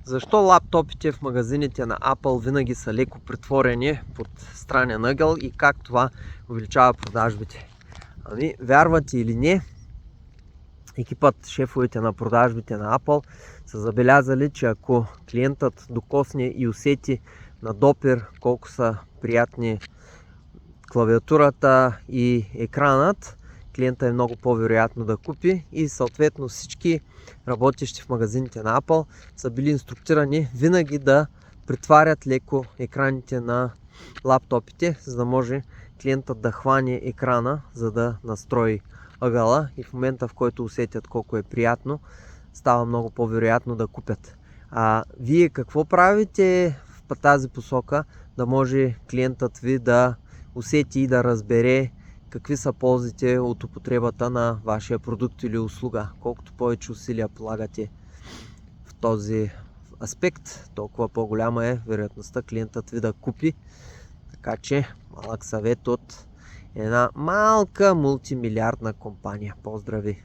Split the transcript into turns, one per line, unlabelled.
Защо лаптопите в магазините на Apple винаги са леко притворени под странен ъгъл и как това увеличава продажбите? Ами, вярвате или не, екипът, шефовете на продажбите на Apple са забелязали, че ако клиентът докосне и усети на допир колко са приятни клавиатурата и екранът, клиента е много по-вероятно да купи и съответно всички работещи в магазините на Apple са били инструктирани винаги да притварят леко екраните на лаптопите, за да може клиентът да хване екрана, за да настрои ъгъла и в момента, в който усетят колко е приятно, става много по-вероятно да купят. А вие какво правите в тази посока, да може клиентът ви да усети и да разбере какви са ползите от употребата на вашия продукт или услуга? Колкото повече усилия полагате в този аспект, толкова по-голяма е вероятността клиентът ви да купи. Така че малък съвет от една малка мултимилиардна компания. Поздрави!